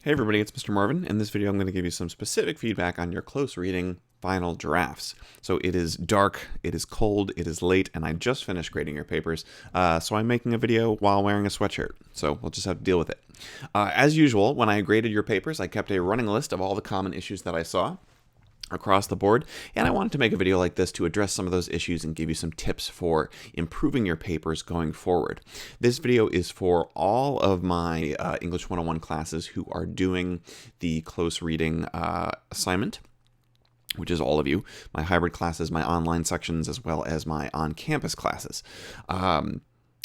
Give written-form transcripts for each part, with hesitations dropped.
Hey everybody, it's Mr. Marvin. In this video I'm going to give you some specific feedback on your close reading final drafts. So it is dark, it is cold, it is late, and I just finished grading your papers, so I'm making a video while wearing a sweatshirt, so we'll just have to deal with it. As usual, when I graded your papers, I kept a running list of all the common issues that I saw across the board, and I wanted to make a video like this to address some of those issues and give you some tips for improving your papers going forward. This video is for all of my English 101 classes who are doing the close reading assignment, which is all of you, my hybrid classes, my online sections, as well as my on-campus classes.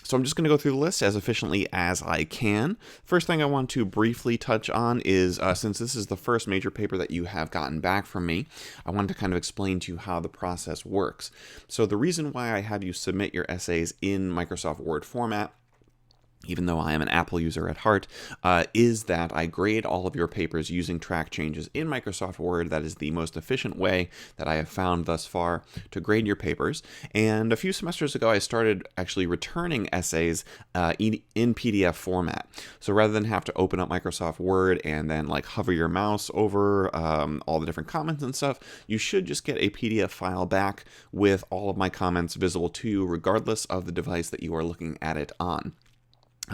So I'm just going to go through the list as efficiently as I can. First thing I want to briefly touch on is, since this is the first major paper that you have gotten back from me, I wanted to kind of explain to you how the process works. So the reason why I have you submit your essays in Microsoft Word format, even though I am an Apple user at heart, is that I grade all of your papers using track changes in Microsoft Word. That is the most efficient way that I have found thus far to grade your papers. And a few semesters ago, I started actually returning essays in PDF format. So rather than have to open up Microsoft Word and then like hover your mouse over all the different comments and stuff, you should just get a PDF file back with all of my comments visible to you, regardless of the device that you are looking at it on.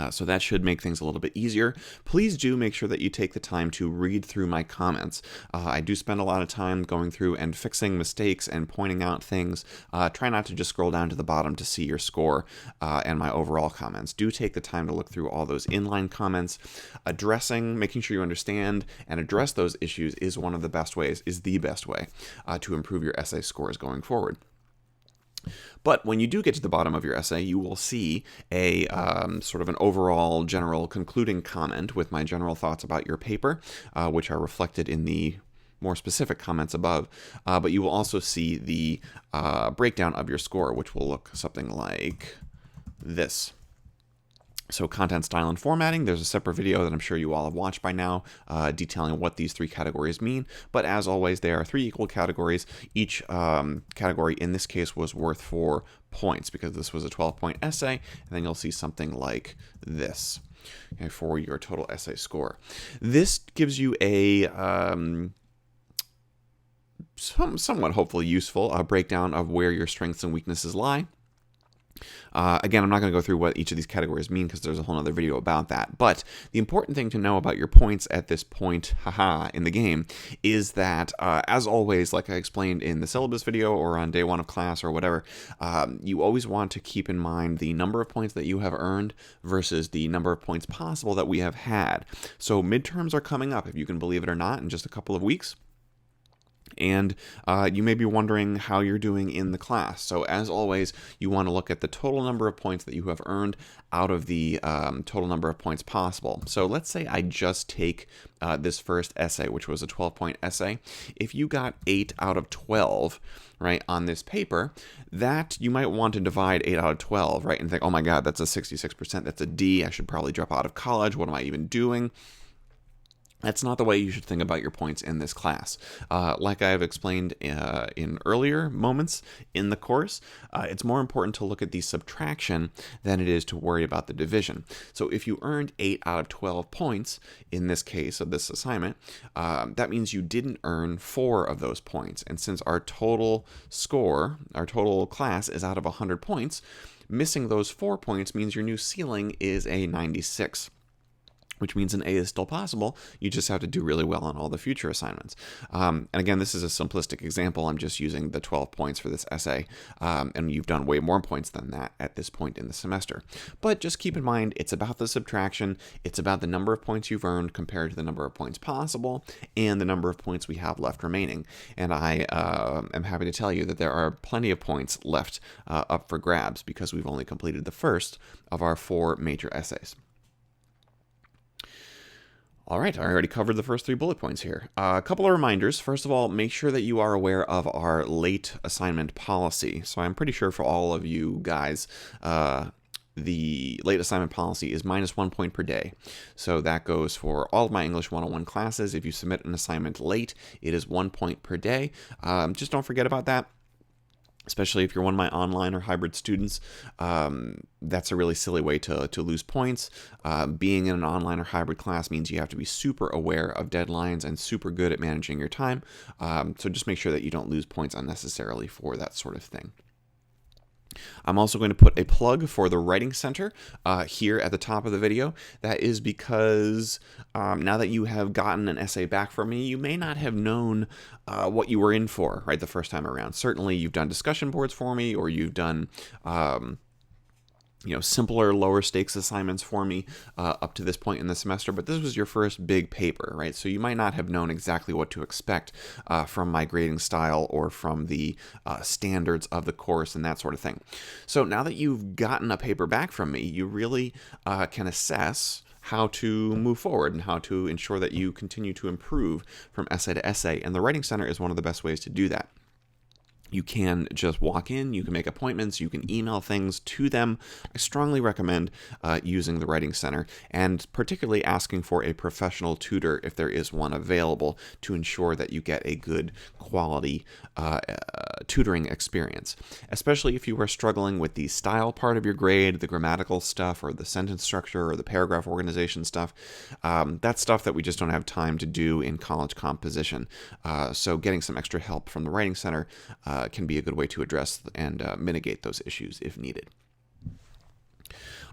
So that should make things a little bit easier. Please do make sure that you take the time to read through my comments. I do spend a lot of time going through and fixing mistakes and pointing out things. Try not to just scroll down to the bottom to see your score and my overall comments. Do take the time to look through all those inline comments. Making sure you understand and address those issues is one of the best ways, is the best way to improve your essay scores going forward. But when you do get to the bottom of your essay, you will see a sort of an overall general concluding comment with my general thoughts about your paper, which are reflected in the more specific comments above. But you will also see the breakdown of your score, which will look something like this. So content, style, and formatting, there's a separate video that I'm sure you all have watched by now detailing what these three categories mean. But as always, they are three equal categories. Each category in this case was worth 4 points because this was a 12-point essay. And then you'll see something like this, okay, for your total essay score. This gives you a somewhat hopefully useful breakdown of where your strengths and weaknesses lie. Again, I'm not going to go through what each of these categories mean because there's a whole other video about that. But the important thing to know about your points at this point, in the game, is that, as always, like I explained in the syllabus video or on day 1 of class or whatever, you always want to keep in mind the number of points that you have earned versus the number of points possible that we have had. So midterms are coming up, if you can believe it or not, in just a couple of weeks. And you may be wondering how you're doing in the class. So as always, you want to look at the total number of points that you have earned out of the total number of points possible. So let's say I just take this first essay, which was a 12-point essay. If you got 8 out of 12, right, on this paper, that you might want to divide 8 out of 12, right, and think, oh my God, that's a 66%, that's a D, I should probably drop out of college, what am I even doing? That's not the way you should think about your points in this class. Like I have explained in earlier moments in the course, it's more important to look at the subtraction than it is to worry about the division. So if you earned 8 out of 12 points in this case of this assignment, that means you didn't earn 4 of those points. And since our total score, our total class is out of 100 points, missing those 4 points means your new ceiling is a 96. Which means an A is still possible. You just have to do really well on all the future assignments. And again, this is a simplistic example. I'm just using the 12 points for this essay, and you've done way more points than that at this point in the semester. But just keep in mind, it's about the subtraction. It's about the number of points you've earned compared to the number of points possible and the number of points we have left remaining. And I am happy to tell you that there are plenty of points left up for grabs because we've only completed the first of our 4 major essays. All right, I already covered the first 3 bullet points here. A couple of reminders. First of all, make sure that you are aware of our late assignment policy. So I'm pretty sure for all of you guys, the late assignment policy is -1 point per day. So that goes for all of my English 101 classes. If you submit an assignment late, it is 1 point per day. Just don't forget about that. especially if you're one of my online or hybrid students. That's a really silly way to lose points. Being in an online or hybrid class means you have to be super aware of deadlines and super good at managing your time. So just make sure that you don't lose points unnecessarily for that sort of thing. I'm also going to put a plug for the Writing Center here at the top of the video. That is because now that you have gotten an essay back from me, you may not have known what you were in for, right, the first time around. Certainly you've done discussion boards for me, or you've done simpler, lower stakes assignments for me up to this point in the semester, but this was your first big paper, right? So you might not have known exactly what to expect from my grading style or from the standards of the course and that sort of thing. So now that you've gotten a paper back from me, you really can assess how to move forward and how to ensure that you continue to improve from essay to essay, and the Writing Center is one of the best ways to do that. You can just walk in, you can make appointments, you can email things to them. I strongly recommend using the Writing Center, and particularly asking for a professional tutor if there is one available, to ensure that you get a good quality tutoring experience. Especially if you are struggling with the style part of your grade, the grammatical stuff, or the sentence structure, or the paragraph organization stuff. That's stuff that we just don't have time to do in college composition. So getting some extra help from the Writing Center can be a good way to address and mitigate those issues if needed.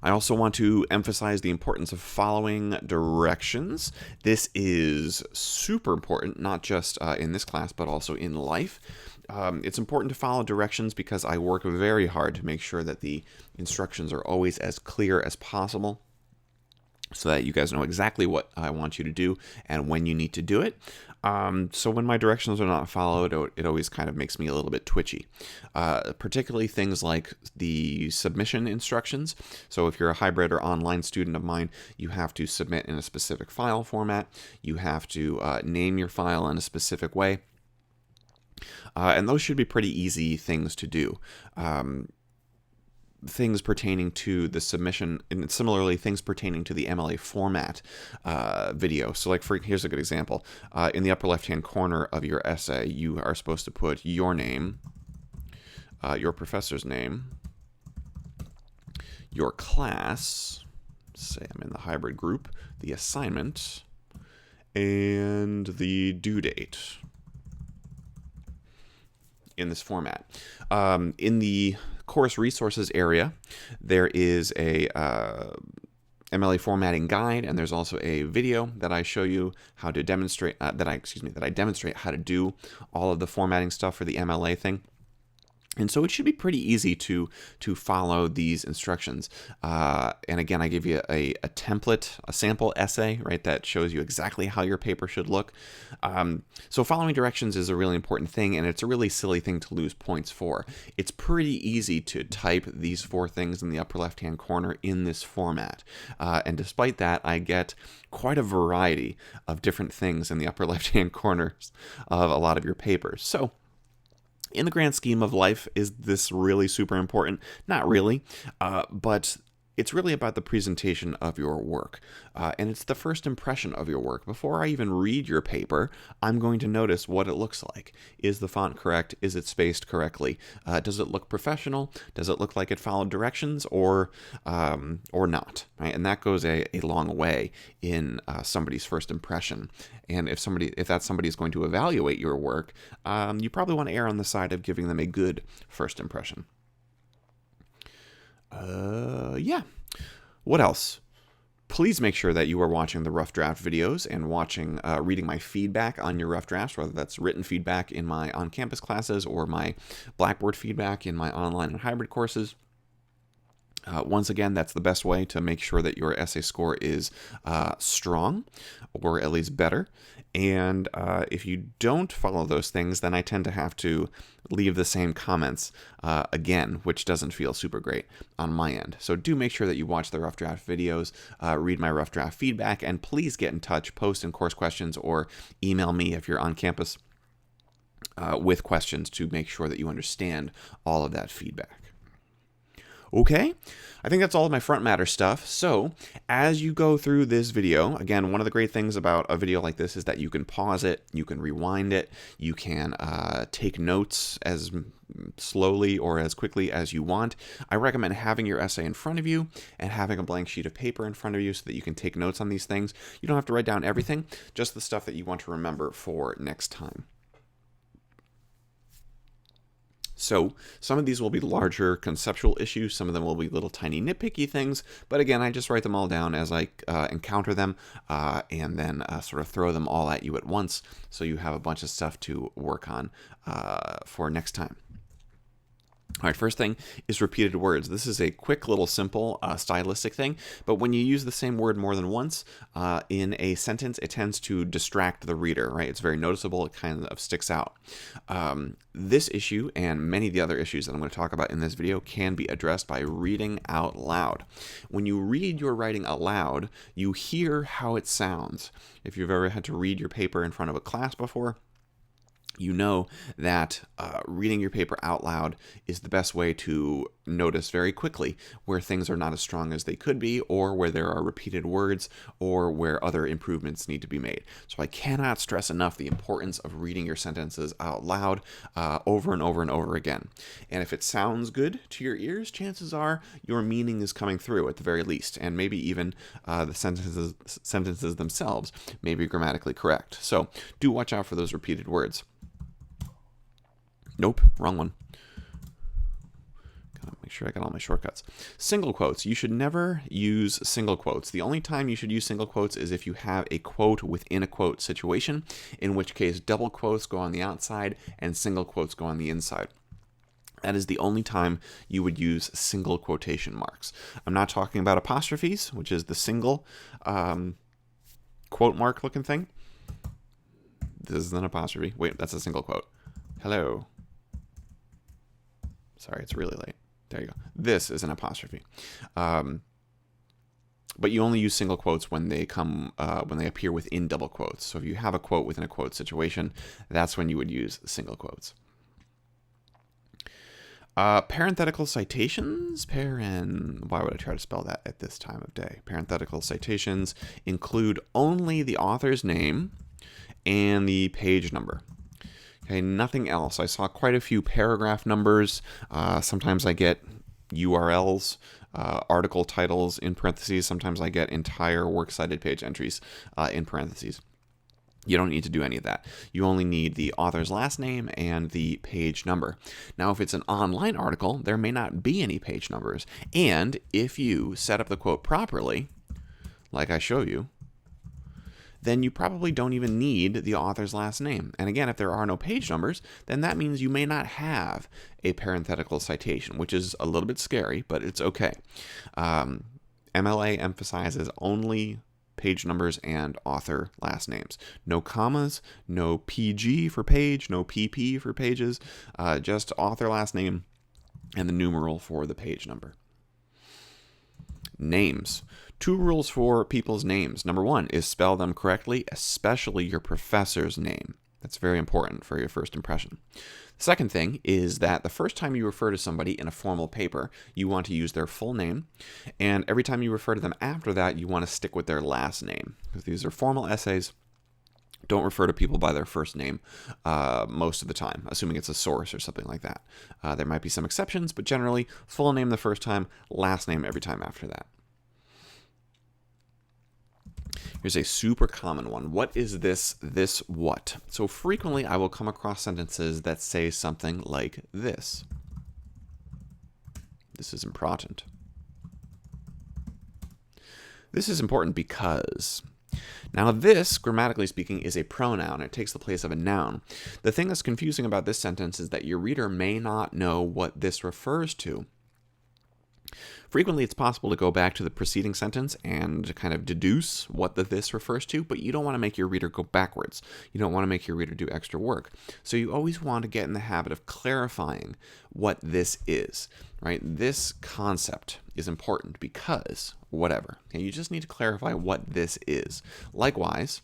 I also want to emphasize the importance of following directions. This is super important, not just in this class, but also in life. It's important to follow directions because I work very hard to make sure that the instructions are always as clear as possible, so that you guys know exactly what I want you to do and when you need to do it. So when my directions are not followed, it always kind of makes me a little bit twitchy. Particularly things like the submission instructions. So if you're a hybrid or online student of mine, you have to submit in a specific file format. You have to name your file in a specific way. And those should be pretty easy things to do. Things pertaining to the submission, and similarly things pertaining to the MLA format video. So like, here's a good example. In the upper left hand corner of your essay, you are supposed to put your name, your professor's name, your class, say I'm in the hybrid group, the assignment, and the due date in this format. In the course resources area, there is a MLA formatting guide, and there's also a video that I show you how to demonstrate that I demonstrate how to do all of the formatting stuff for the MLA thing. And so it should be pretty easy to follow these instructions. And again, I give you a template, a sample essay, right, that shows you exactly how your paper should look. So following directions is a really important thing, and it's a really silly thing to lose points for. It's pretty easy to type these 4 things in the upper left-hand corner in this format. And despite that, I get quite a variety of different things in the upper left-hand corners of a lot of your papers. So in the grand scheme of life, is this really super important? Not really, but it's really about the presentation of your work, and it's the first impression of your work. Before I even read your paper, I'm going to notice what it looks like. Is the font correct? Is it spaced correctly? Does it look professional? Does it look like it followed directions, or not? Right? And that goes a long way in somebody's first impression. And if that somebody is going to evaluate your work, you probably want to err on the side of giving them a good first impression. Yeah. What else? Please make sure that you are watching the rough draft videos and reading my feedback on your rough drafts, whether that's written feedback in my on-campus classes or my Blackboard feedback in my online and hybrid courses. Once again, that's the best way to make sure that your essay score is strong, or at least better. And if you don't follow those things, then I tend to have to leave the same comments again, which doesn't feel super great on my end. So do make sure that you watch the rough draft videos, read my rough draft feedback, and please get in touch, post in course questions, or email me if you're on campus with questions to make sure that you understand all of that feedback. Okay, I think that's all of my front matter stuff. So as you go through this video, again, one of the great things about a video like this is that you can pause it, you can rewind it, you can take notes as slowly or as quickly as you want. I recommend having your essay in front of you and having a blank sheet of paper in front of you so that you can take notes on these things. You don't have to write down everything, just the stuff that you want to remember for next time. So some of these will be larger conceptual issues, some of them will be little tiny nitpicky things, but again, I just write them all down as I encounter them and then sort of throw them all at you at once so you have a bunch of stuff to work on for next time. All right, first thing is repeated words. This is a quick little simple stylistic thing, but when you use the same word more than once in a sentence, it tends to distract the reader, right? It's very noticeable. It kind of sticks out. This issue and many of the other issues that I'm going to talk about in this video can be addressed by reading out loud. When you read your writing aloud, you hear how it sounds. If you've ever had to read your paper in front of a class before, you know that reading your paper out loud is the best way to notice very quickly where things are not as strong as they could be, or where there are repeated words, or where other improvements need to be made. So I cannot stress enough the importance of reading your sentences out loud over and over and over again. And if it sounds good to your ears, chances are your meaning is coming through at the very least, and maybe even the sentences themselves may be grammatically correct. So do watch out for those repeated words. Nope, wrong one. Gotta make sure I got all my shortcuts. Single quotes. You should never use single quotes. The only time you should use single quotes is if you have a quote within a quote situation, in which case double quotes go on the outside and single quotes go on the inside. That is the only time you would use single quotation marks. I'm not talking about apostrophes, which is the single quote mark looking thing. This is an apostrophe. Wait, that's a single quote. Hello. Sorry, it's really late. There you go. This is an apostrophe. But you only use single quotes when they appear within double quotes. So if you have a quote within a quote situation, that's when you would use single quotes. Parenthetical citations. Why would I try to spell that at this time of day? Parenthetical citations include only the author's name and the page number. Okay, nothing else. I saw quite a few paragraph numbers. Sometimes I get URLs, article titles in parentheses. Sometimes I get entire works cited page entries in parentheses. You don't need to do any of that. You only need the author's last name and the page number. Now, if it's an online article, there may not be any page numbers. And if you set up the quote properly, like I show you, then you probably don't even need the author's last name. And again, if there are no page numbers, then that means you may not have a parenthetical citation, which is a little bit scary, but it's okay. MLA emphasizes only page numbers and author last names. No commas, no PG for page, no PP for pages, just author last name and the numeral for the page number. Names. 2 rules for people's names. Number 1 is spell them correctly, especially your professor's name. That's very important for your first impression. The second thing is that the first time you refer to somebody in a formal paper, you want to use their full name. And every time you refer to them after that, you want to stick with their last name. Because these are formal essays. Don't refer to people by their first name most of the time, assuming it's a source or something like that. There might be some exceptions, but generally, full name the first time, last name every time after that. Here's a super common one. What is this what? So frequently I will come across sentences that say something like this. This is important. This is important because now this, grammatically speaking, is a pronoun. It takes the place of a noun. The thing that's confusing about this sentence is that your reader may not know what this refers to. Frequently, it's possible to go back to the preceding sentence and kind of deduce what the this refers to, but you don't want to make your reader go backwards. You don't want to make your reader do extra work. So you always want to get in the habit of clarifying what this is, right? This concept is important because whatever. Okay, you just need to clarify what this is. Likewise,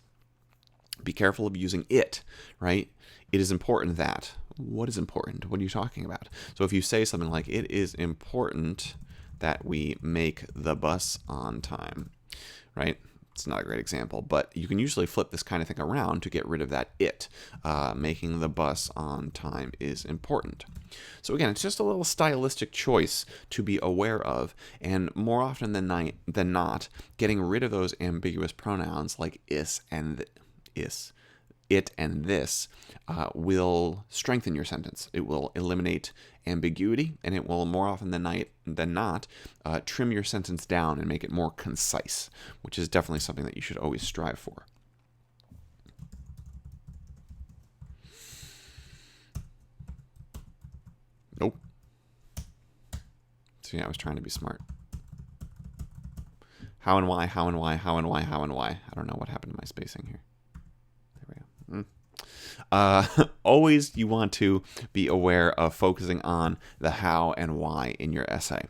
be careful of using it, right? It is important that. What is important? What are you talking about? So if you say something like, it is important that we make the bus on time, right? It's not a great example, but you can usually flip this kind of thing around to get rid of that it. Making the bus on time is important. So again, it's just a little stylistic choice to be aware of, and more often than not, getting rid of those ambiguous pronouns like is and is, it and this will strengthen your sentence. It will eliminate ambiguity, and it will more often than not trim your sentence down and make it more concise, which is definitely something that you should always strive for. Nope. So yeah, I was trying to be smart. How and why, how and why, how and why, how and why. I don't know what happened to my spacing here. There we go. Always you want to be aware of focusing on the how and why in your essay.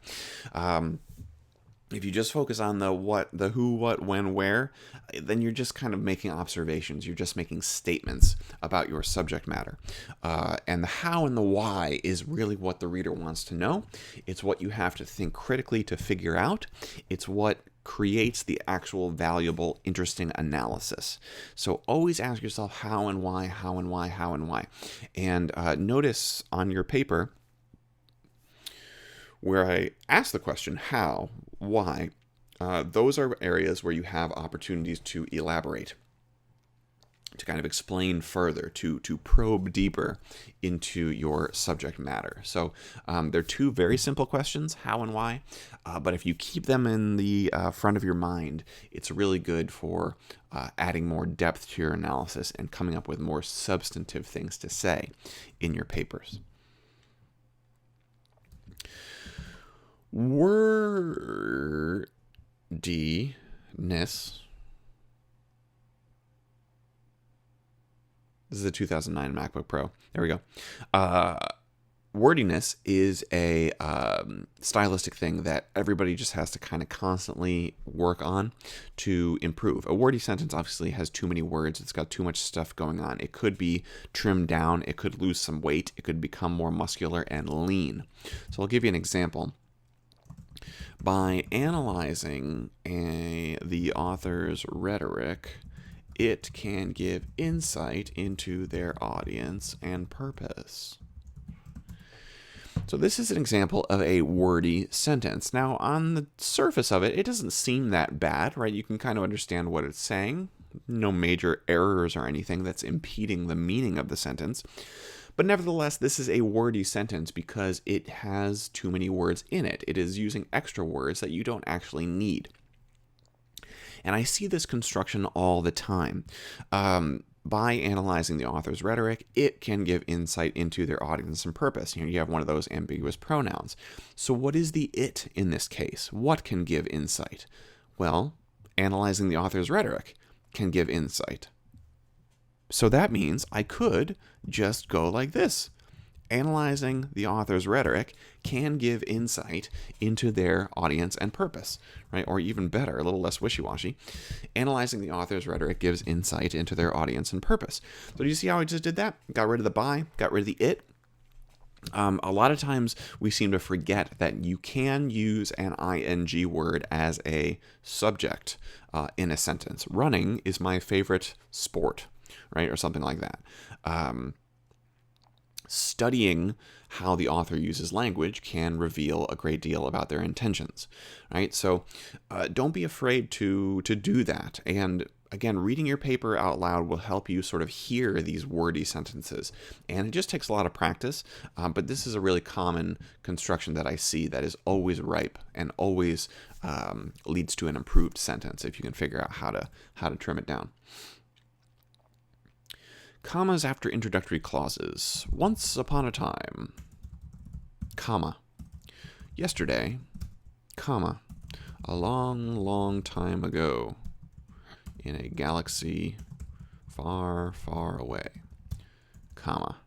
If you just focus on the what, the who, what, when, where, then you're just kind of making observations. You're just making statements about your subject matter. And the how and the why is really what the reader wants to know. It's what you have to think critically to figure out. It's what creates the actual valuable, interesting analysis. So always ask yourself how and why, how and why, how and why. And notice on your paper where I ask the question how, why, those are areas where you have opportunities to elaborate, to kind of explain further, to probe deeper into your subject matter. So they're two very simple questions, how and why, but if you keep them in the front of your mind, it's really good for adding more depth to your analysis and coming up with more substantive things to say in your papers. Wordiness. This is a 2009 MacBook Pro. There we go. Wordiness is a stylistic thing that everybody just has to kind of constantly work on to improve. A wordy sentence obviously has too many words. It's got too much stuff going on. It could be trimmed down. It could lose some weight. It could become more muscular and lean. So I'll give you an example. By analyzing the author's rhetoric, it can give insight into their audience and purpose. So this is an example of a wordy sentence. Now, on the surface of it, it doesn't seem that bad, right? You can kind of understand what it's saying. No major errors or anything that's impeding the meaning of the sentence. But nevertheless, this is a wordy sentence because it has too many words in it. It is using extra words that you don't actually need. And I see this construction all the time. By analyzing the author's rhetoric, it can give insight into their audience and purpose. You have one of those ambiguous pronouns. So what is the it in this case? What can give insight? Well, analyzing the author's rhetoric can give insight. So that means I could just go like this. Analyzing the author's rhetoric can give insight into their audience and purpose, right? Or even better, a little less wishy-washy. Analyzing the author's rhetoric gives insight into their audience and purpose. So do you see how I just did that? Got rid of the by, got rid of the it. A lot of times we seem to forget that you can use an ing word as a subject in a sentence. Running is my favorite sport, right? Or something like that. Studying how the author uses language can reveal a great deal about their intentions, right? So don't be afraid to do that. And again, reading your paper out loud will help you sort of hear these wordy sentences. And it just takes a lot of practice, but this is a really common construction that I see that is always ripe and always leads to an improved sentence if you can figure out how to trim it down. Commas after introductory clauses. Once upon a time, comma. Yesterday, comma. A long, long time ago, in a galaxy far, far away, comma.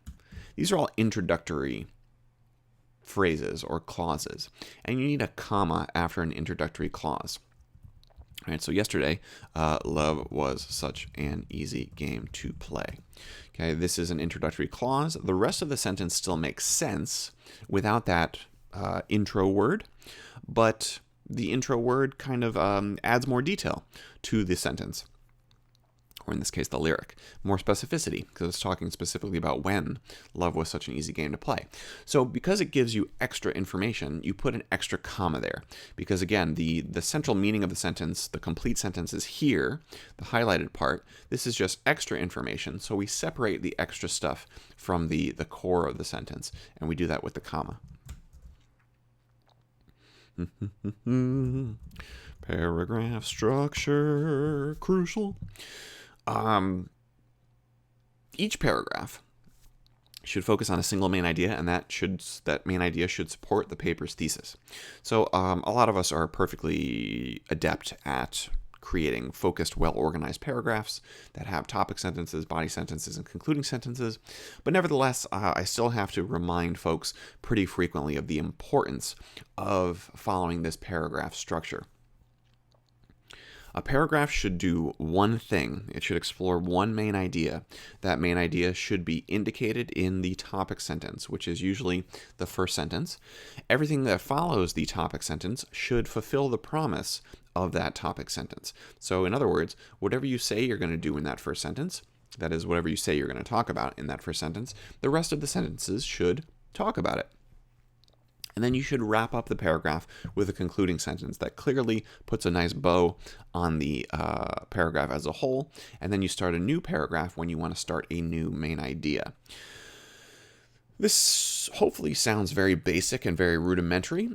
These are all introductory phrases or clauses, and you need a comma after an introductory clause. All right, so yesterday, love was such an easy game to play. Okay, this is an introductory clause. The rest of the sentence still makes sense without that intro word, but the intro word kind of adds more detail to the sentence, or in this case, the lyric. More specificity, because it's talking specifically about when love was such an easy game to play. So because it gives you extra information, you put an extra comma there. Because again, the central meaning of the sentence, the complete sentence is here, the highlighted part. This is just extra information, so we separate the extra stuff from the core of the sentence, and we do that with the comma. Paragraph structure, crucial. Each paragraph should focus on a single main idea, and that main idea should support the paper's thesis. So a lot of us are perfectly adept at creating focused, well-organized paragraphs that have topic sentences, body sentences, and concluding sentences. But nevertheless, I still have to remind folks pretty frequently of the importance of following this paragraph structure. A paragraph should do one thing. It should explore one main idea. That main idea should be indicated in the topic sentence, which is usually the first sentence. Everything that follows the topic sentence should fulfill the promise of that topic sentence. So in other words, whatever you say you're going to do in that first sentence, that is, whatever you say you're going to talk about in that first sentence, the rest of the sentences should talk about it. And then you should wrap up the paragraph with a concluding sentence that clearly puts a nice bow on the paragraph as a whole. And then you start a new paragraph when you want to start a new main idea. This hopefully sounds very basic and very rudimentary,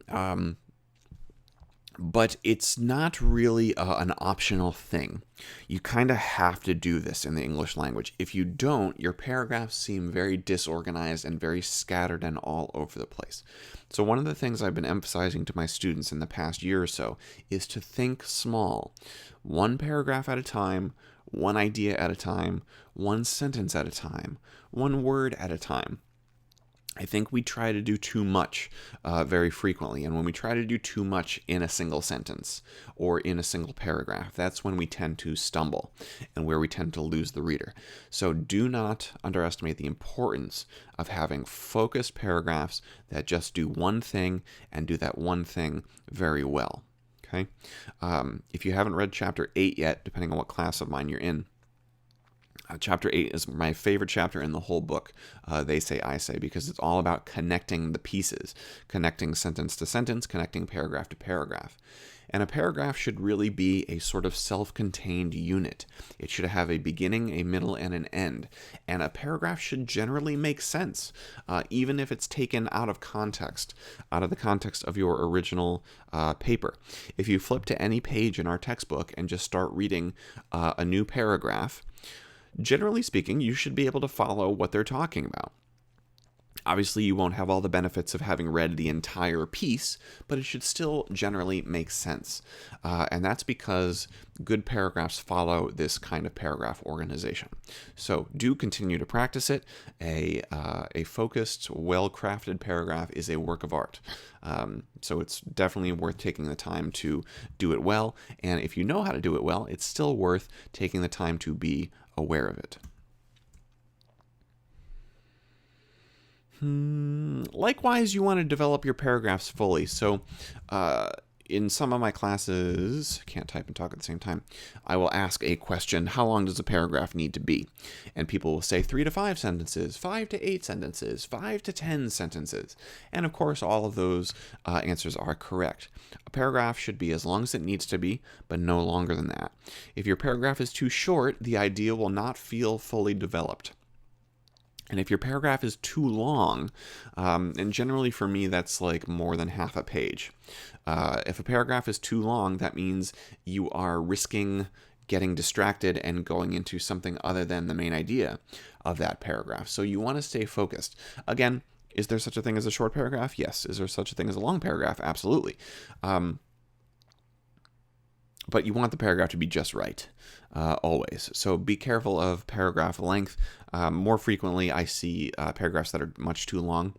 but it's not really an optional thing. You kind of have to do this in the English language. If you don't, your paragraphs seem very disorganized and very scattered and all over the place. So one of the things I've been emphasizing to my students in the past year or so is to think small. One paragraph at a time, one idea at a time, one sentence at a time, one word at a time. I think we try to do too much very frequently, and when we try to do too much in a single sentence or in a single paragraph, that's when we tend to stumble and where we tend to lose the reader. So do not underestimate the importance of having focused paragraphs that just do one thing and do that one thing very well. Okay? If you haven't read Chapter 8 yet, depending on what class of mine you're in, Chapter 8 is my favorite chapter in the whole book, They Say, I Say, because it's all about connecting the pieces, connecting sentence to sentence, connecting paragraph to paragraph. And a paragraph should really be a sort of self-contained unit. It should have a beginning, a middle, and an end. And a paragraph should generally make sense, even if it's taken out of context, out of the context of your original paper. If you flip to any page in our textbook and just start reading a new paragraph, generally speaking, you should be able to follow what they're talking about. Obviously, you won't have all the benefits of having read the entire piece, but it should still generally make sense. And that's because good paragraphs follow this kind of paragraph organization. So do continue to practice it. A focused, well-crafted paragraph is a work of art. So it's definitely worth taking the time to do it well. And if you know how to do it well, it's still worth taking the time to be aware of it. Likewise, you want to develop your paragraphs fully. So in some of my classes, can't type and talk at the same time, I will ask a question: how long does a paragraph need to be? And people will say 3 to 5 sentences, 5 to 8 sentences, 5 to 10 sentences. And of course, all of those answers are correct. A paragraph should be as long as it needs to be, but no longer than that. If your paragraph is too short, the idea will not feel fully developed. And if your paragraph is too long, and generally for me that's like more than half a page, if a paragraph is too long, that means you are risking getting distracted and going into something other than the main idea of that paragraph. So you want to stay focused. Again, is there such a thing as a short paragraph? Yes. Is there such a thing as a long paragraph? Absolutely. But you want the paragraph to be just right, always. So be careful of paragraph length. More frequently, I see paragraphs that are much too long.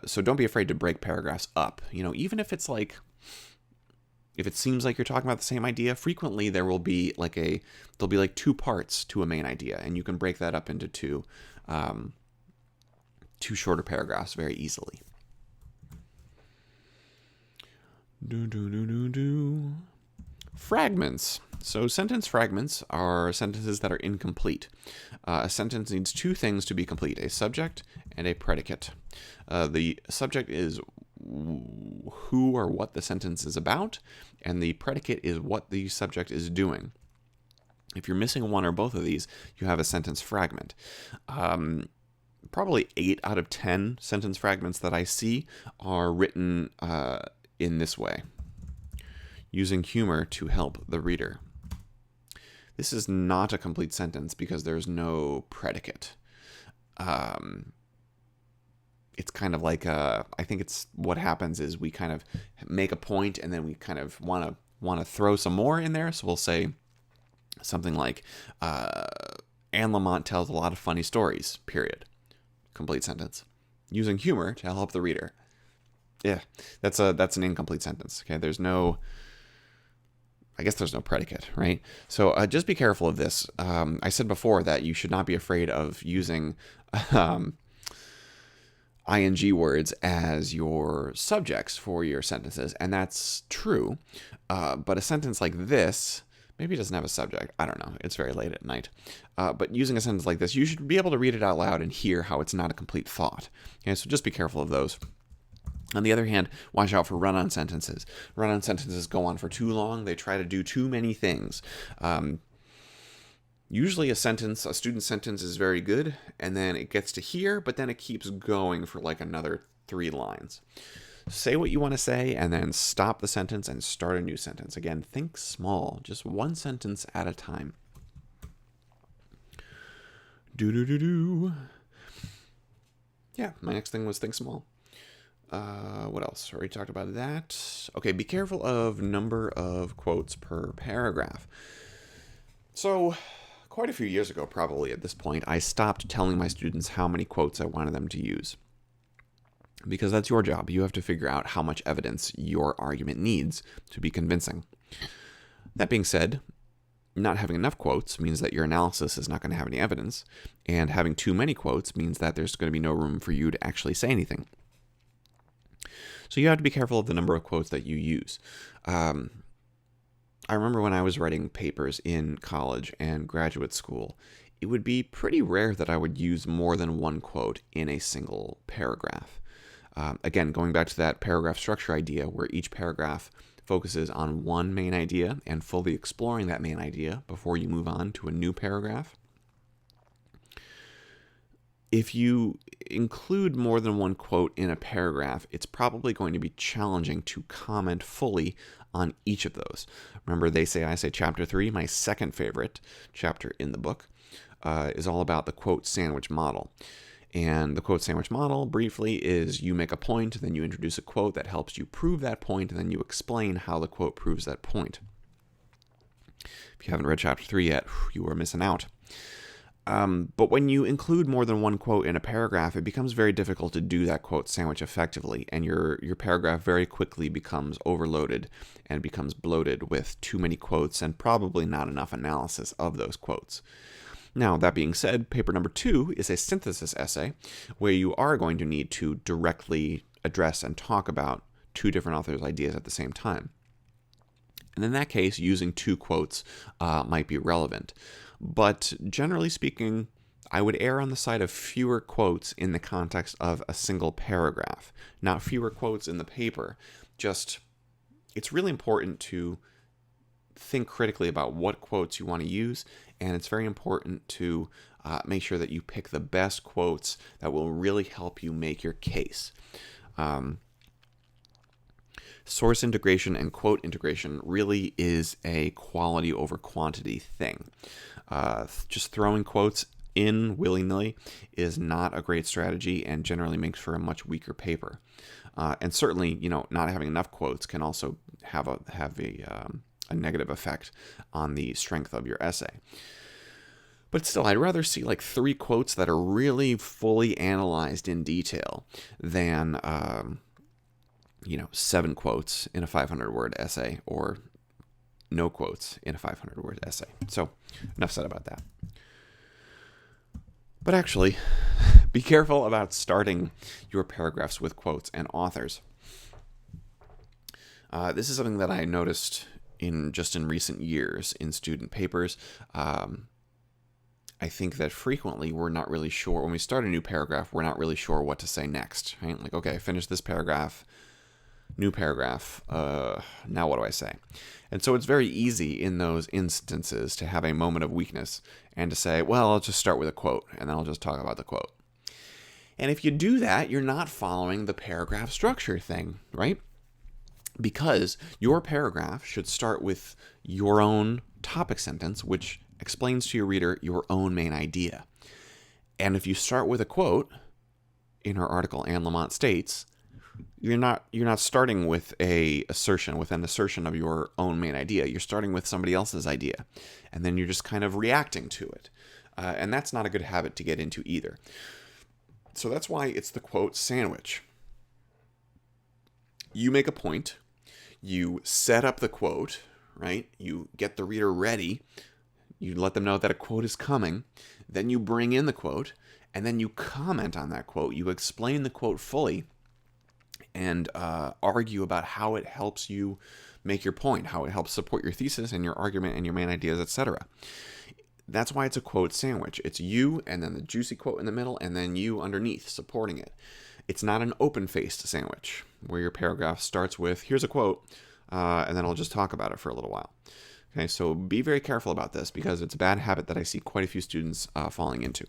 So don't be afraid to break paragraphs up. You know, even if it's like, if it seems like you're talking about the same idea, frequently there'll be like 2 parts to a main idea, and you can break that up into two shorter paragraphs very easily. Fragments. So sentence fragments are sentences that are incomplete. A sentence needs two things to be complete: a subject and a predicate. The subject is who or what the sentence is about, and the predicate is what the subject is doing. If you're missing one or both of these, you have a sentence fragment. Probably 8 out of 10 sentence fragments that I see are written in this way, using humor to help the reader. This is not a complete sentence because there's no predicate. It's kind of like I think it's what happens is we kind of make a point and then we kind of want to throw some more in there. So we'll say something like Anne Lamont tells a lot of funny stories, period. Complete sentence. Using humor to help the reader. Yeah, that's an incomplete sentence. Okay, I guess there's no predicate, right? So just be careful of this. I said before that you should not be afraid of using ing words as your subjects for your sentences, and that's true. But a sentence like this, maybe it doesn't have a subject. I don't know. It's very late at night. But using a sentence like this, you should be able to read it out loud and hear how it's not a complete thought. Okay, so just be careful of those. On the other hand, watch out for run-on sentences. Run-on sentences go on for too long. They try to do too many things. Usually a student sentence is very good, and then it gets to here, but then it keeps going for like another 3 lines. Say what you want to say, and then stop the sentence and start a new sentence. Again, think small, just one sentence at a time. Yeah, my next thing was think small. What else? Already talked about that. Okay, be careful of number of quotes per paragraph. So, quite a few years ago, probably at this point, I stopped telling my students how many quotes I wanted them to use. Because that's your job. You have to figure out how much evidence your argument needs to be convincing. That being said, not having enough quotes means that your analysis is not going to have any evidence, and having too many quotes means that there's going to be no room for you to actually say anything. So you have to be careful of the number of quotes that you use. I remember when I was writing papers in college and graduate school, it would be pretty rare that I would use more than one quote in a single paragraph. Again, going back to that paragraph structure idea where each paragraph focuses on one main idea and fully exploring that main idea before you move on to a new paragraph. If you include more than one quote in a paragraph, it's probably going to be challenging to comment fully on each of those. Remember, I say chapter 3, my second favorite chapter in the book, is all about the quote sandwich model. And the quote sandwich model, briefly, is you make a point, then you introduce a quote that helps you prove that point, and then you explain how the quote proves that point. If you haven't read chapter 3 yet, you are missing out. But when you include more than one quote in a paragraph, it becomes very difficult to do that quote sandwich effectively, and your paragraph very quickly becomes overloaded and becomes bloated with too many quotes and probably not enough analysis of those quotes. Now, that being said, paper number 2 is a synthesis essay where you are going to need to directly address and talk about 2 different authors' ideas at the same time. And in that case, using 2 quotes might be relevant. But generally speaking, I would err on the side of fewer quotes in the context of a single paragraph. Not fewer quotes in the paper, just it's really important to think critically about what quotes you want to use, and it's very important to make sure that you pick the best quotes that will really help you make your case. Source integration and quote integration really is a quality over quantity thing. Just throwing quotes in willy-nilly is not a great strategy and generally makes for a much weaker paper. And certainly, not having enough quotes can also have a negative effect on the strength of your essay. But still, I'd rather see like 3 quotes that are really fully analyzed in detail than 7 quotes in a 500-word essay or no quotes in a 500-word essay. So, enough said about that. But actually, be careful about starting your paragraphs with quotes and authors. This is something that I noticed in recent years in student papers. I think that frequently we're not really sure, when we start a new paragraph, we're not really sure what to say next, right? Like, okay, finish this paragraph, new paragraph, now what do I say? And so it's very easy in those instances to have a moment of weakness and to say, well, I'll just start with a quote, and then I'll just talk about the quote. And if you do that, you're not following the paragraph structure thing, right? Because your paragraph should start with your own topic sentence, which explains to your reader your own main idea. And if you start with a quote, in her article, Anne Lamott states, you're not starting with an assertion of your own main idea. You're starting with somebody else's idea, and then you're just kind of reacting to it. And that's not a good habit to get into either. So that's why it's the quote sandwich. You make a point, you set up the quote, right? You get the reader ready. You let them know that a quote is coming. Then you bring in the quote, and then you comment on that quote. You explain the quote fully and argue about how it helps you make your point, how it helps support your thesis and your argument and your main ideas, etc. That's why it's a quote sandwich. It's you, and then the juicy quote in the middle, and then you underneath supporting it. It's not an open-faced sandwich where your paragraph starts with, here's a quote, and then I'll just talk about it for a little while. Okay, so be very careful about this because it's a bad habit that I see quite a few students falling into.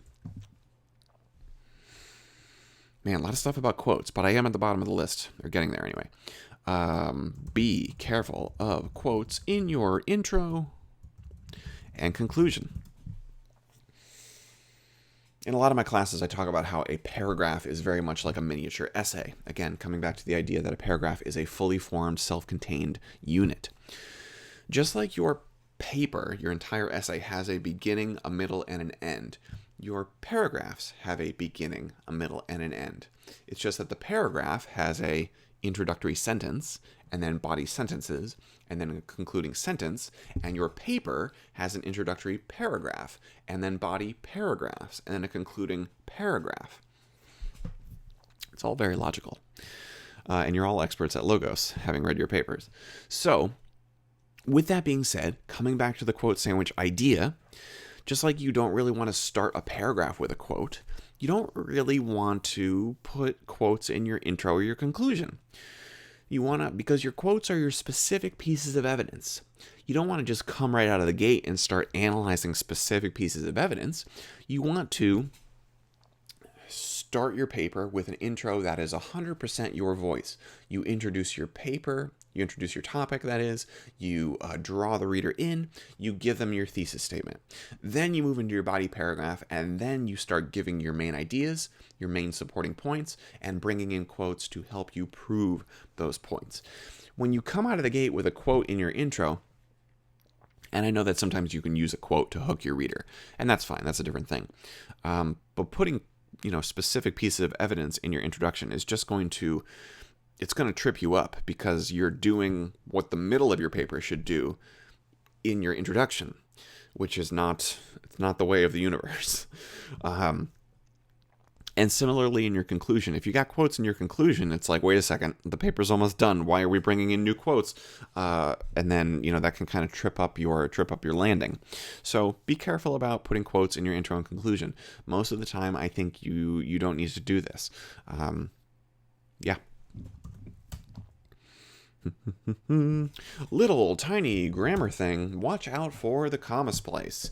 Man, a lot of stuff about quotes, but I am at the bottom of the list. They're getting there anyway. Be careful of quotes in your intro and conclusion. In a lot of my classes, I talk about how a paragraph is very much like a miniature essay. Again, coming back to the idea that a paragraph is a fully formed, self-contained unit. Just like your paper, your entire essay has a beginning, a middle, and an end. Your paragraphs have a beginning, a middle, and an end. It's just that the paragraph has a introductory sentence, and then body sentences, and then a concluding sentence, and your paper has an introductory paragraph, and then body paragraphs, and then a concluding paragraph. It's all very logical. And you're all experts at logos, having read your papers. So, with that being said, coming back to the quote sandwich idea, just like you don't really want to start a paragraph with a quote, you don't really want to put quotes in your intro or your conclusion. You want to, because your quotes are your specific pieces of evidence. You don't want to just come right out of the gate and start analyzing specific pieces of evidence. You want to start your paper with an intro that is 100% your voice. You introduce your paper, you introduce your topic, that is, you draw the reader in, you give them your thesis statement. Then you move into your body paragraph, and then you start giving your main ideas, your main supporting points, and bringing in quotes to help you prove those points. When you come out of the gate with a quote in your intro, and I know that sometimes you can use a quote to hook your reader, and that's fine, that's a different thing. But putting specific pieces of evidence in your introduction is just going to trip you up because you're doing what the middle of your paper should do in your introduction, which is it's not the way of the universe. And similarly in your conclusion, if you got quotes in your conclusion, it's like, wait a second, the paper's almost done. Why are we bringing in new quotes? And then, that can kind of trip up your landing. So be careful about putting quotes in your intro and conclusion. Most of the time, I think you don't need to do this. Yeah. Little tiny grammar thing. Watch out for the comma splice.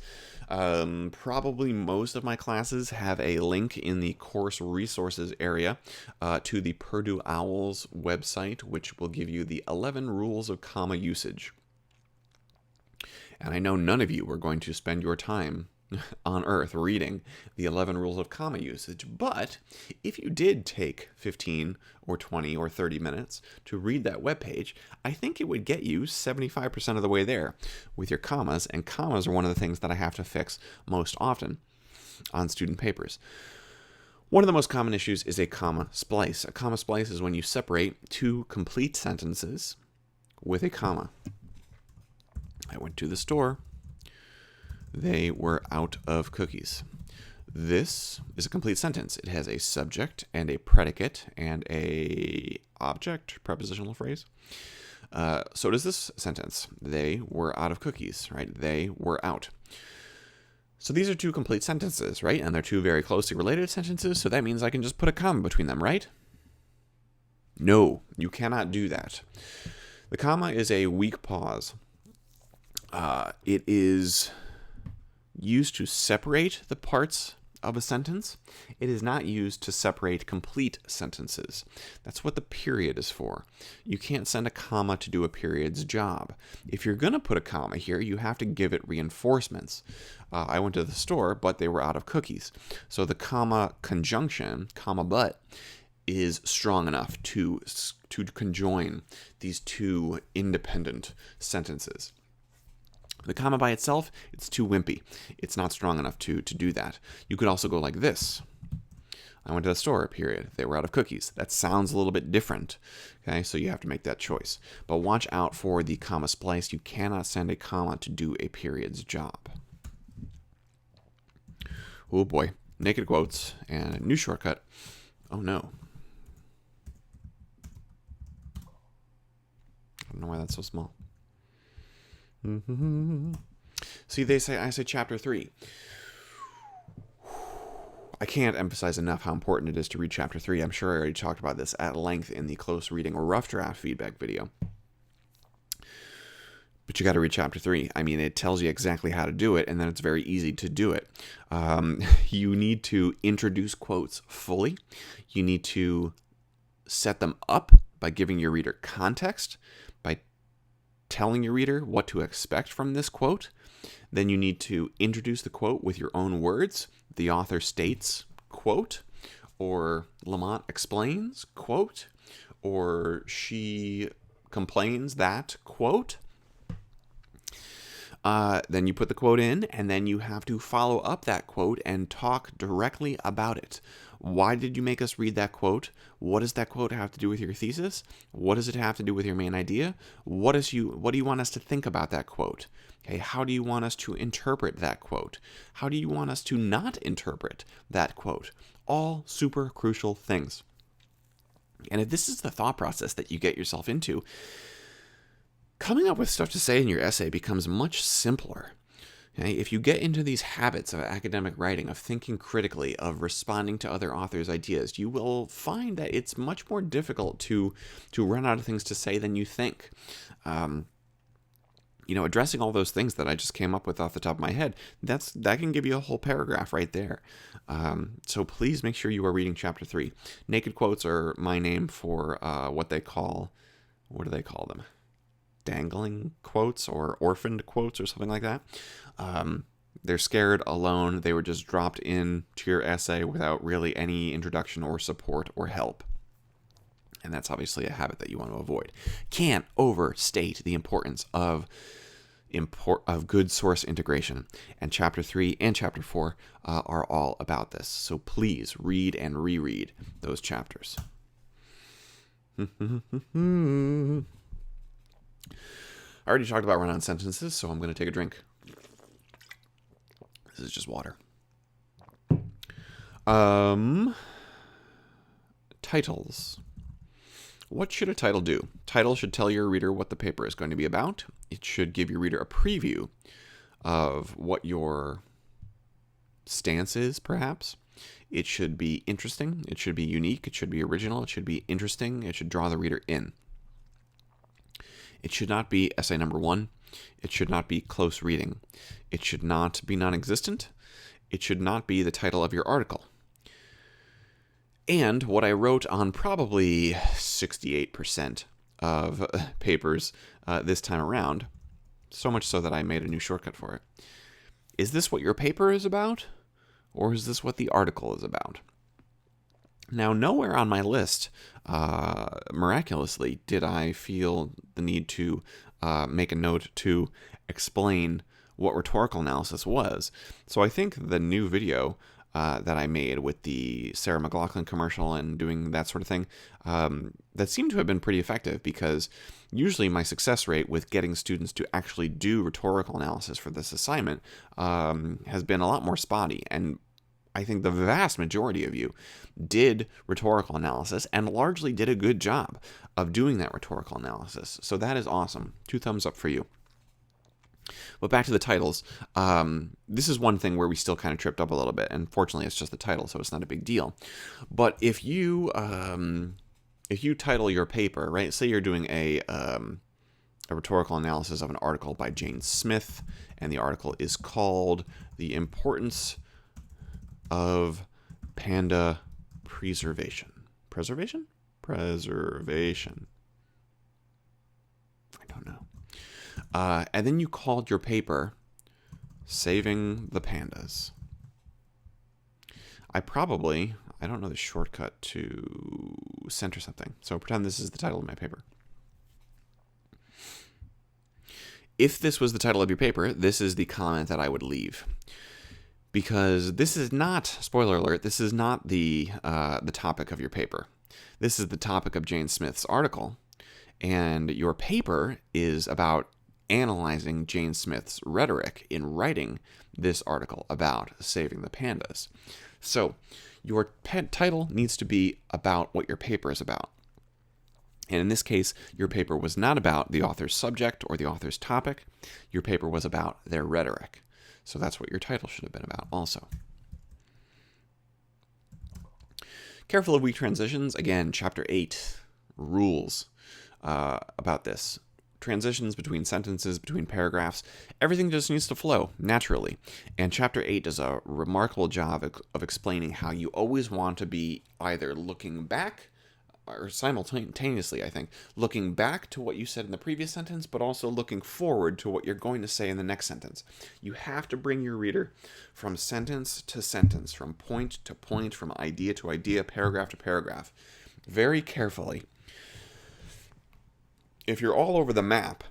Probably most of my classes have a link in the course resources area to the Purdue Owls website, which will give you the 11 rules of comma usage. And I know none of you are going to spend your time on Earth reading the 11 rules of comma usage, but if you did take 15 or 20 or 30 minutes to read that webpage, I think it would get you 75% of the way there with your commas, and commas are one of the things that I have to fix most often on student papers. One of the most common issues is a comma splice. A comma splice is when you separate two complete sentences with a comma. I went to the store. They were out of cookies. This is a complete sentence. It has a subject and a predicate and a object, prepositional phrase. So does this sentence. They were out of cookies, right? They were out. So these are two complete sentences, right? And they're two very closely related sentences, so that means I can just put a comma between them, right? No, you cannot do that. The comma is a weak pause. It is used to separate the parts of a sentence. It is not used to separate complete sentences. That's what the period is for. You can't send a comma to do a period's job. If you're going to put a comma here, you have to give it reinforcements. I went to the store, but they were out of cookies. So the comma conjunction, comma but, is strong enough to conjoin these two independent sentences. The comma by itself, it's too wimpy. It's not strong enough to do that. You could also go like this. I went to the store, period. They were out of cookies. That sounds a little bit different. Okay, so you have to make that choice. But watch out for the comma splice. You cannot send a comma to do a period's job. Oh boy. Naked quotes and a new shortcut. Oh no. I don't know why that's so small. See, I say chapter 3. I can't emphasize enough how important it is to read chapter 3. I'm sure I already talked about this at length in the close reading or rough draft feedback video. But you got to read chapter 3. I mean, it tells you exactly how to do it, and then it's very easy to do it. You need to introduce quotes fully. You need to set them up by giving your reader context, by telling your reader what to expect from this quote. Then you need to introduce the quote with your own words. The author states, quote, or Lamont explains, quote, or she complains that, quote. Then you put the quote in, and then you have to follow up that quote and talk directly about it. Why did you make us read that quote? What does that quote have to do with your thesis? What does it have to do with your main idea? What do you want us to think about that quote? Okay, how do you want us to interpret that quote? How do you want us to not interpret that quote? All super crucial things. And if this is the thought process that you get yourself into, coming up with stuff to say in your essay becomes much simpler. Okay? If you get into these habits of academic writing, of thinking critically, of responding to other authors' ideas, you will find that it's much more difficult to run out of things to say than you think. Addressing all those things that I just came up with off the top of my head, that can give you a whole paragraph right there. So please make sure you are reading chapter 3. Naked quotes are my name for what do they call them? Dangling quotes or orphaned quotes or something like that. They're scared, alone. They were just dropped in to your essay without really any introduction or support or help. And that's obviously a habit that you want to avoid. Can't overstate the importance of good source integration. And chapter 3 and chapter 4 are all about this. So please read and reread those chapters. I already talked about run-on sentences, so I'm going to take a drink. This is just water. Titles. What should a title do? Title should tell your reader what the paper is going to be about. It should give your reader a preview of what your stance is, perhaps. It should be interesting. It should be unique. It should be original. It should be interesting. It should draw the reader in. It should not be essay number 1. It should not be close reading. It should not be non-existent. It should not be the title of your article. And what I wrote on probably 68% of papers this time around, so much so that I made a new shortcut for it. Is this what your paper is about? Or is this what the article is about? Now, nowhere on my list, miraculously, did I feel the need to make a note to explain what rhetorical analysis was. So I think the new video that I made with the Sarah McLachlan commercial and doing that sort of thing, that seemed to have been pretty effective, because usually my success rate with getting students to actually do rhetorical analysis for this assignment has been a lot more spotty. And I think the vast majority of you did rhetorical analysis and largely did a good job of doing that rhetorical analysis. So that is awesome. 2 thumbs up for you. But back to the titles. This is one thing where we still kind of tripped up a little bit, and fortunately it's just the title, so it's not a big deal. But if you title your paper, right, say you're doing a rhetorical analysis of an article by Jane Smith, and the article is called "The Importance of Panda Preservation." Preservation? Preservation. I don't know. And then you called your paper "Saving the Pandas." I don't know the shortcut to center something, so pretend this is the title of my paper. If this was the title of your paper, this is the comment that I would leave. Because this is not, spoiler alert, this is not the topic of your paper. This is the topic of Jane Smith's article. And your paper is about analyzing Jane Smith's rhetoric in writing this article about saving the pandas. So your title needs to be about what your paper is about. And in this case, your paper was not about the author's subject or the author's topic. Your paper was about their rhetoric. So that's what your title should have been about also. Careful of weak transitions. Again, Chapter 8 rules about this. Transitions between sentences, between paragraphs, everything just needs to flow naturally. And Chapter 8 does a remarkable job of explaining how you always want to be either looking back or simultaneously, I think, looking back to what you said in the previous sentence, but also looking forward to what you're going to say in the next sentence. You have to bring your reader from sentence to sentence, from point to point, from idea to idea, paragraph to paragraph, very carefully. If you're all over the map,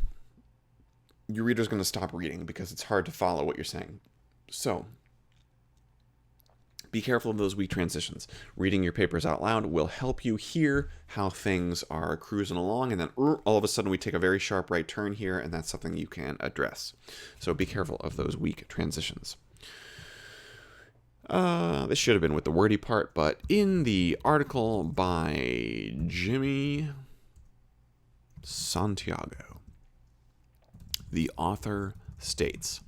your reader's going to stop reading because it's hard to follow what you're saying. So, be careful of those weak transitions. Reading your papers out loud will help you hear how things are cruising along, and then all of a sudden we take a very sharp right turn here, and that's something you can address. So be careful of those weak transitions. This should have been with the wordy part, but in the article by Jimmy Santiago, the author states,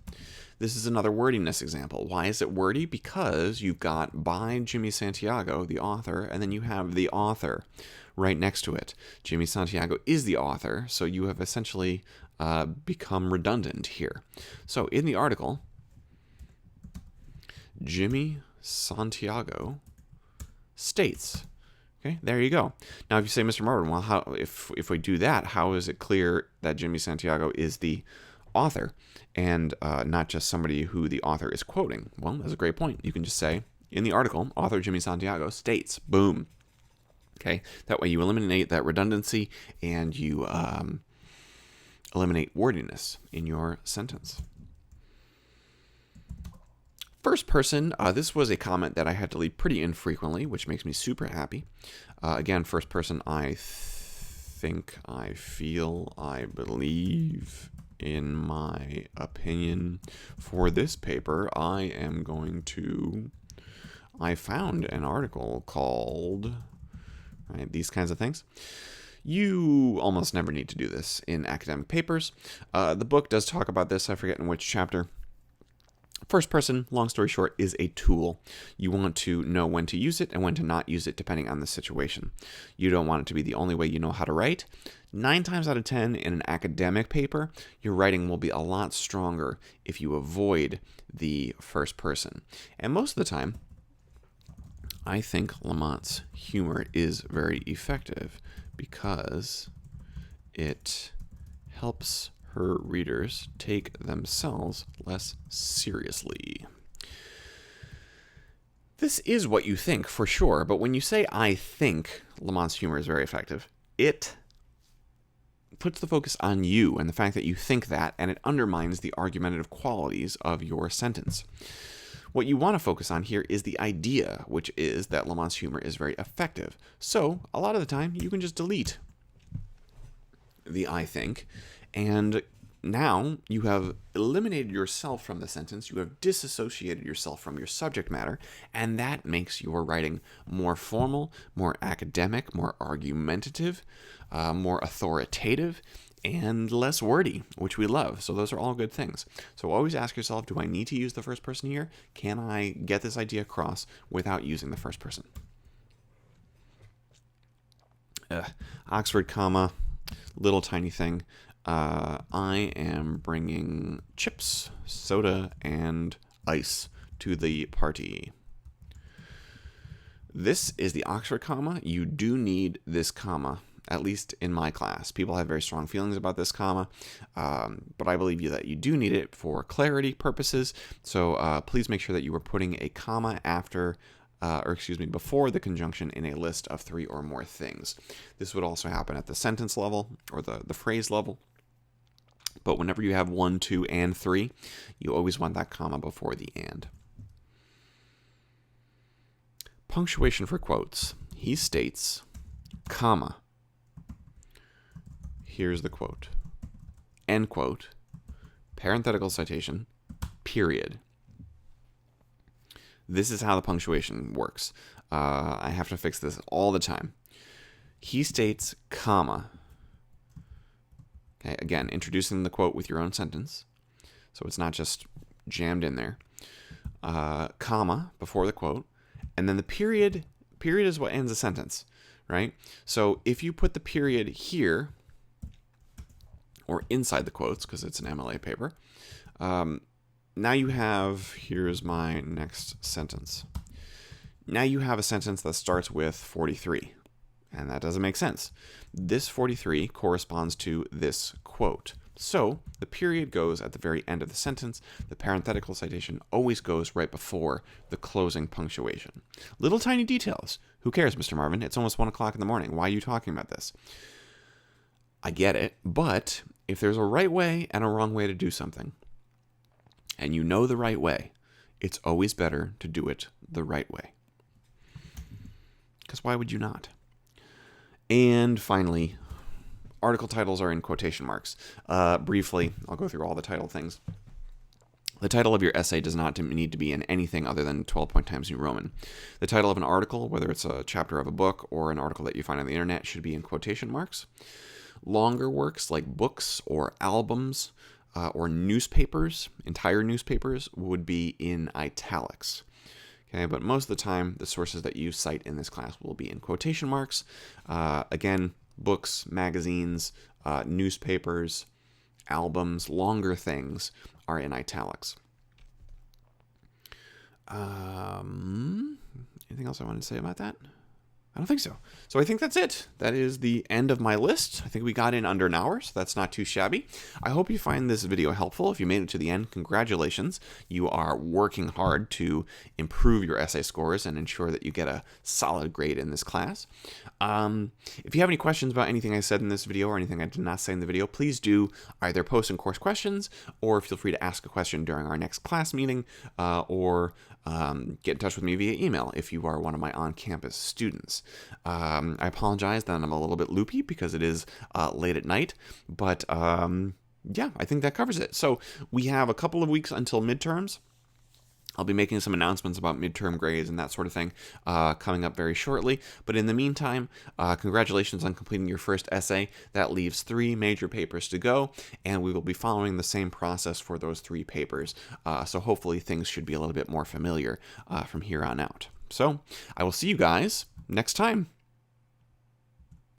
this is another wordiness example. Why is it wordy? Because you've got by Jimmy Santiago, the author, and then you have the author right next to it. Jimmy Santiago is the author, so you have essentially become redundant here. So in the article, Jimmy Santiago states. Okay, there you go. Now, if you say, Mr. Marvin, well, how if we do that, how is it clear that Jimmy Santiago is the author and not just somebody who the author is quoting? Well, that's a great point. You can just say, in the article, author Jimmy Santiago states, boom. Okay, that way you eliminate that redundancy and you eliminate wordiness in your sentence. First person, this was a comment that I had to leave pretty infrequently, which makes me super happy. Again, first person, I think, I feel, I believe, in my opinion. For this paper, I found an article called, right, these kinds of things. You almost never need to do this in academic papers. The book does talk about this, I forget in which chapter. First person, long story short, is a tool. You want to know when to use it and when to not use it depending on the situation. You don't want it to be the only way you know how to write. 9 times out of 10 in an academic paper, your writing will be a lot stronger if you avoid the first person. And most of the time, I think Lamont's humor is very effective because it helps her readers take themselves less seriously. This is what you think, for sure, but when you say, I think Lamont's humor is very effective, it puts the focus on you and the fact that you think that, and it undermines the argumentative qualities of your sentence. What you want to focus on here is the idea, which is that Lamont's humor is very effective. So, a lot of the time, you can just delete the I think, and now you have eliminated yourself from the sentence, you have disassociated yourself from your subject matter, and that makes your writing more formal, more academic, more argumentative, more authoritative, and less wordy, which we love. So those are all good things. So always ask yourself, do I need to use the first person here? Can I get this idea across without using the first person? Oxford comma, little tiny thing. I am bringing chips, soda, and ice to the party. This is the Oxford comma. You do need this comma, at least in my class. People have very strong feelings about this comma, but I believe that you do need it for clarity purposes. So please make sure that you are putting a comma after before the conjunction in a list of 3 or more things. This would also happen at the sentence level or the phrase level. But whenever you have 1, 2, and 3, you always want that comma before the and. Punctuation for quotes. He states, comma. Here's the quote. End quote. Parenthetical citation. Period. This is how the punctuation works. I have to fix this all the time. He states, comma. Okay, again, introducing the quote with your own sentence. So it's not just jammed in there. Comma before the quote. And then the period is what ends a sentence, right? So if you put the period here, or inside the quotes, because it's an MLA paper, now you have, here's my next sentence. Now you have a sentence that starts with 43, and that doesn't make sense. This 43 corresponds to this quote. So the period goes at the very end of the sentence. The parenthetical citation always goes right before the closing punctuation. Little tiny details. Who cares, Mr. Marvin? It's almost 1 o'clock in the morning. Why are you talking about this? I get it, but if there's a right way and a wrong way to do something, and you know the right way, it's always better to do it the right way. Because why would you not? And finally, article titles are in quotation marks. Briefly, I'll go through all the title things. The title of your essay does not need to be in anything other than 12-point Times New Roman. The title of an article, whether it's a chapter of a book or an article that you find on the internet, should be in quotation marks. Longer works like books or albums or newspapers, entire newspapers, would be in italics. Okay, but most of the time, the sources that you cite in this class will be in quotation marks. Again, books, magazines, newspapers, albums, longer things are in italics. Anything else I wanted to say about that? I don't think so. So I think that's it. That is the end of my list. I think we got in under an hour, so that's not too shabby. I hope you find this video helpful. If you made it to the end, congratulations. You are working hard to improve your essay scores and ensure that you get a solid grade in this class. If you have any questions about anything I said in this video or anything I did not say in the video, please do either post in course questions or feel free to ask a question during our next class meeting or get in touch with me via email if you are one of my on-campus students. I apologize that I'm a little bit loopy because it is late at night, but yeah, I think that covers it. So we have a couple of weeks until midterms. I'll be making some announcements about midterm grades and that sort of thing coming up very shortly. But in the meantime, congratulations on completing your first essay. That leaves 3 major papers to go, and we will be following the same process for those 3 papers. So hopefully things should be a little bit more familiar from here on out. So I will see you guys next time.